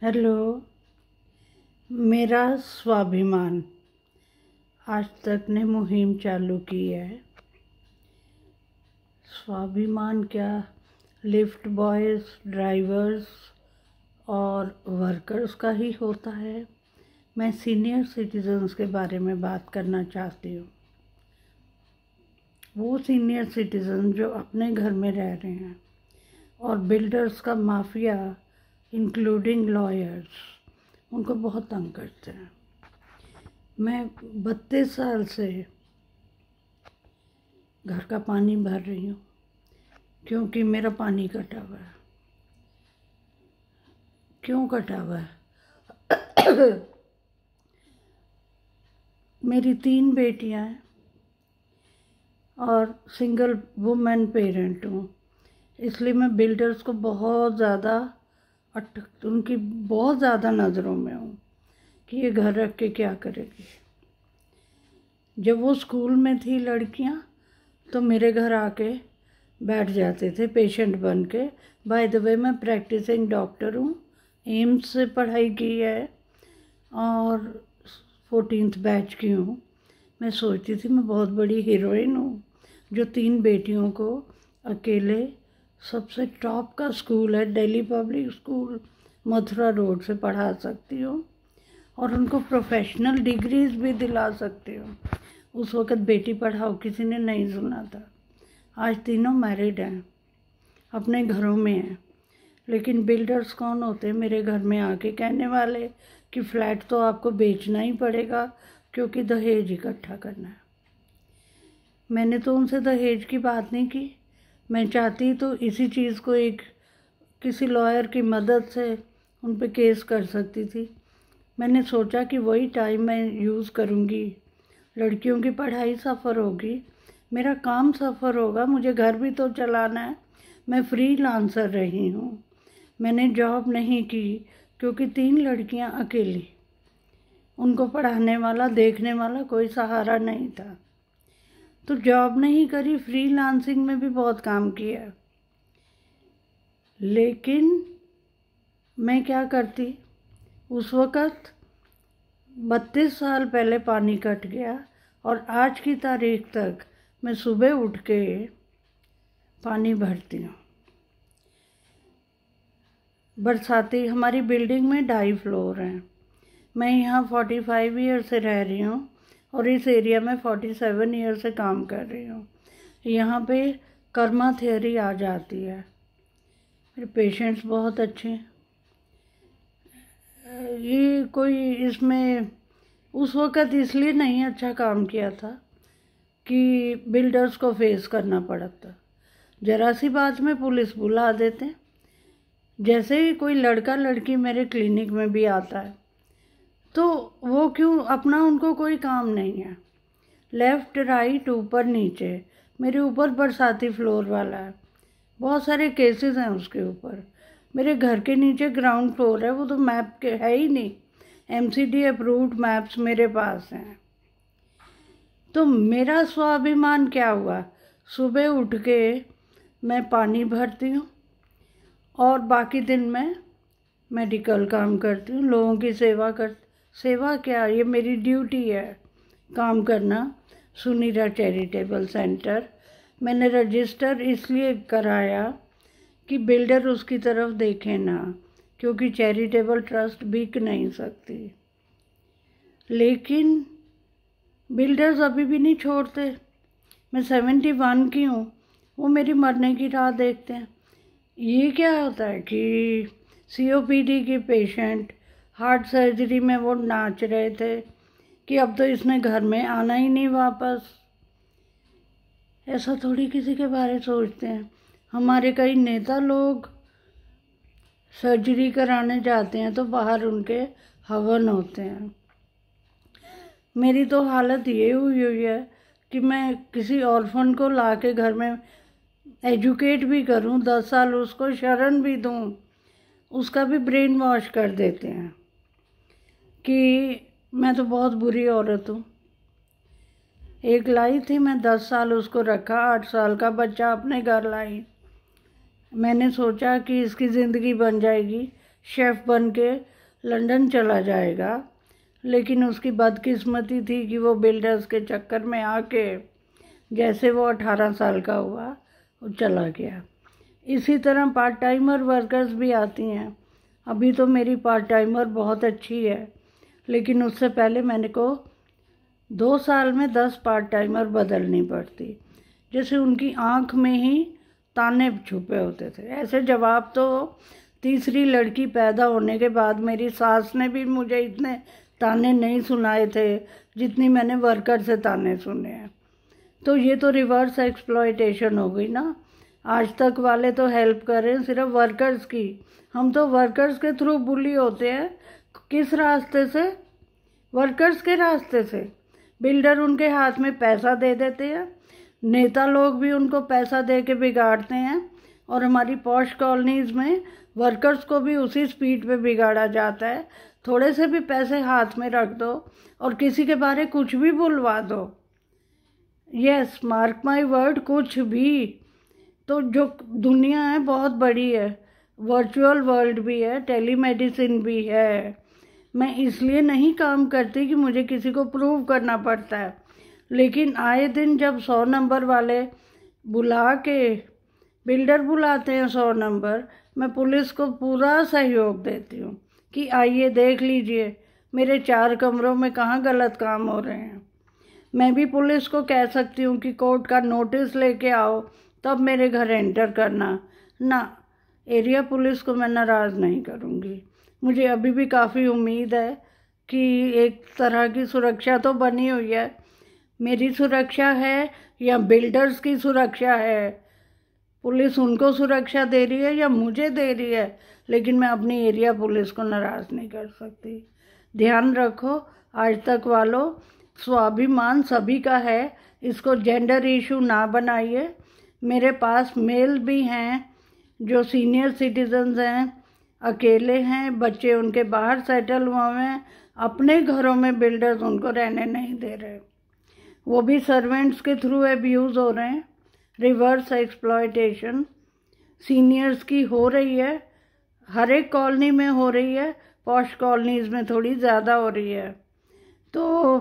Hello. मेरा स्वाभिमान आज तक ने मुहिम चालू की है। स्वाभिमान क्या, लिफ्ट बॉयज़, ड्राइवर्स और वर्कर्स का ही होता है। मैं सीनियर सिटीजन्स के बारे में बात करना चाहती हूँ। वो सीनियर सिटीजन जो अपने घर में रह रहे हैं और बिल्डर्स का माफिया इंक्लूडिंग लॉयर्स उनको बहुत तंग करते हैं। मैं 32 साल से घर का पानी भर रही हूँ क्योंकि मेरा पानी कटा हुआ है। क्यों कटा हुआ है? मेरी 3 बेटियाँ हैं और सिंगल वुमेन पेरेंट हूँ, इसलिए मैं बिल्डर्स को बहुत ज़्यादा उनकी बहुत ज़्यादा नज़रों में हूँ कि ये घर रख के क्या करेगी। जब वो स्कूल में थी लड़कियाँ तो मेरे घर आके बैठ जाते थे पेशेंट बन के। बाय द वे मैं प्रैक्टिसिंग डॉक्टर हूँ, एम्स से पढ़ाई की है और 14th बैच की हूँ। मैं सोचती थी मैं बहुत बड़ी हीरोइन हूँ जो 3 बेटियों को अकेले सबसे टॉप का स्कूल है Delhi public school Mathura road से पढ़ा सकती हूँ और उनको प्रोफेशनल डिग्रीज भी दिला सकती हूँ। उस वक़्त बेटी पढ़ाओ किसी ने नहीं सुना था। आज तीनों मैरिड हैं, अपने घरों में हैं, लेकिन बिल्डर्स कौन होते हैं मेरे घर में आके कहने वाले कि फ़्लैट तो आपको बेचना ही पड़ेगा क्योंकि दहेज इकट्ठा करना है। मैंने तो उनसे दहेज की बात नहीं की। मैं चाहती तो इसी चीज़ को किसी लॉयर की मदद से उन पे केस कर सकती थी। मैंने सोचा कि वही टाइम मैं यूज़ करूँगी। लड़कियों की पढ़ाई सफ़र होगी, मेरा काम सफ़र होगा, मुझे घर भी तो चलाना है। मैं फ्रीलांसर रही हूँ, मैंने जॉब नहीं की क्योंकि 3 लड़कियाँ अकेली, उनको पढ़ाने वाला देखने वाला कोई सहारा नहीं था। तो जॉब नहीं करी, फ्रीलांसिंग में भी बहुत काम किया। लेकिन मैं क्या करती, उस वक़्त 32 साल पहले पानी कट गया और आज की तारीख तक मैं सुबह उठ के पानी भरती हूँ। बरसाती हमारी बिल्डिंग में 2.5 फ्लोर हैं। मैं यहाँ 45 ईयर से रह रही हूँ और इस एरिया में 47 ईयर से काम कर रही हूँ। यहाँ पे कर्मा थियरी आ जाती है। मेरे पेशेंट्स बहुत अच्छे हैं। ये कोई इसमें उस वक़्त इसलिए नहीं अच्छा काम किया था कि बिल्डर्स को फेस करना पड़ा था। ज़रा सी बात में पुलिस बुला देते हैं। जैसे ही कोई लड़का लड़की मेरे क्लिनिक में भी आता है तो वो क्यों, अपना उनको कोई काम नहीं है। लेफ़्ट राइट ऊपर नीचे, मेरे ऊपर बरसाती फ्लोर वाला है, बहुत सारे केसेस हैं उसके ऊपर। मेरे घर के नीचे ग्राउंड फ्लोर है, वो तो मैप के है ही नहीं। MCD अप्रूव्ड मैप्स मेरे पास हैं। तो मेरा स्वाभिमान क्या हुआ, सुबह उठ के मैं पानी भरती हूँ और बाकी दिन में मेडिकल काम करती हूँ, लोगों की सेवा क्या, ये मेरी ड्यूटी है काम करना। सुनीरा चैरिटेबल सेंटर मैंने रजिस्टर इसलिए कराया कि बिल्डर उसकी तरफ देखे ना, क्योंकि चैरिटेबल ट्रस्ट बिक नहीं सकती। लेकिन बिल्डर्स अभी भी नहीं छोड़ते। मैं 71 की हूँ, वो मेरी मरने की राह देखते हैं। ये क्या होता है कि COPD के पेशेंट हार्ट सर्जरी में वो नाच रहे थे कि अब तो इसने घर में आना ही नहीं वापस। ऐसा थोड़ी किसी के बारे सोचते हैं। हमारे कई नेता लोग सर्जरी कराने जाते हैं तो बाहर उनके हवन होते हैं। मेरी तो हालत ये हुई है कि मैं किसी ऑर्फन को ला के घर में एजुकेट भी करूं, 10 साल उसको शरण भी दूं, उसका भी ब्रेन वॉश कर देते हैं कि मैं तो बहुत बुरी औरत हूँ। एक लाई थी, मैं 10 साल उसको रखा, 8 साल का बच्चा अपने घर लाई। मैंने सोचा कि इसकी ज़िंदगी बन जाएगी, शेफ़ बन के लंदन चला जाएगा, लेकिन उसकी बदकिस्मती थी कि वो बिल्डर्स के चक्कर में आके जैसे वो 18 साल का हुआ वो चला गया। इसी तरह पार्ट टाइमर वर्कर्स भी आती हैं। अभी तो मेरी पार्ट टाइमर बहुत अच्छी है, लेकिन उससे पहले मैंने को 2 साल में 10 पार्ट टाइमर बदलनी पड़ती। जैसे उनकी आँख में ही ताने छुपे होते थे। ऐसे जवाब तो तीसरी लड़की पैदा होने के बाद मेरी सास ने भी मुझे इतने ताने नहीं सुनाए थे जितनी मैंने वर्कर से ताने सुने हैं। तो ये तो रिवर्स एक्सप्लॉयटेशन हो गई ना। आज तक वाले तो हेल्प कर रहे हैं सिर्फ वर्कर्स की, हम तो वर्कर्स के थ्रू बुली होते हैं। किस रास्ते से? वर्कर्स के रास्ते से। बिल्डर उनके हाथ में पैसा दे देते हैं, नेता लोग भी उनको पैसा दे के बिगाड़ते हैं, और हमारी पॉश कॉलोनीज़ में वर्कर्स को भी उसी स्पीड पे बिगाड़ा जाता है। थोड़े से भी पैसे हाथ में रख दो और किसी के बारे कुछ भी बुलवा दो। यस, मार्क माय वर्ड, कुछ भी। तो जो दुनिया है बहुत बड़ी है, वर्चुअल वर्ल्ड भी है, टेलीमेडिसिन भी है। मैं इसलिए नहीं काम करती कि मुझे किसी को प्रूव करना पड़ता है, लेकिन आए दिन जब 100 नंबर वाले बुला के, बिल्डर बुलाते हैं 100 नंबर, मैं पुलिस को पूरा सहयोग देती हूँ कि आइए देख लीजिए मेरे 4 कमरों में कहाँ गलत काम हो रहे हैं। मैं भी पुलिस को कह सकती हूँ कि कोर्ट का नोटिस लेके आओ तब मेरे घर एंटर करना ना। एरिया पुलिस को मैं नाराज़ नहीं करूँगी। मुझे अभी भी काफ़ी उम्मीद है कि एक तरह की सुरक्षा तो बनी हुई है। मेरी सुरक्षा है या बिल्डर्स की सुरक्षा है, पुलिस उनको सुरक्षा दे रही है या मुझे दे रही है, लेकिन मैं अपनी एरिया पुलिस को नाराज़ नहीं कर सकती। ध्यान रखो आज तक वालों, स्वाभिमान सभी का है, इसको जेंडर इशू ना बनाइए। मेरे पास मेल भी हैं जो सीनियर सिटीजन्स हैं, अकेले हैं, बच्चे उनके बाहर सेटल हुए हैं, अपने घरों में बिल्डर्स उनको रहने नहीं दे रहे, वो भी सर्वेंट्स के थ्रू अब्यूज़ हो रहे हैं। रिवर्स एक्सप्लॉयटेशन सीनियर्स की हो रही है, हर एक कॉलोनी में हो रही है, पॉश कॉलोनीज़ में थोड़ी ज़्यादा हो रही है। तो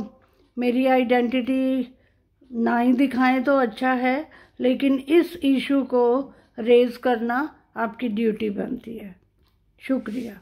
मेरी आइडेंटिटी ना ही दिखाएं तो अच्छा है, लेकिन इस इशू को रेज़ करना आपकी ड्यूटी बनती है। शुक्रिया।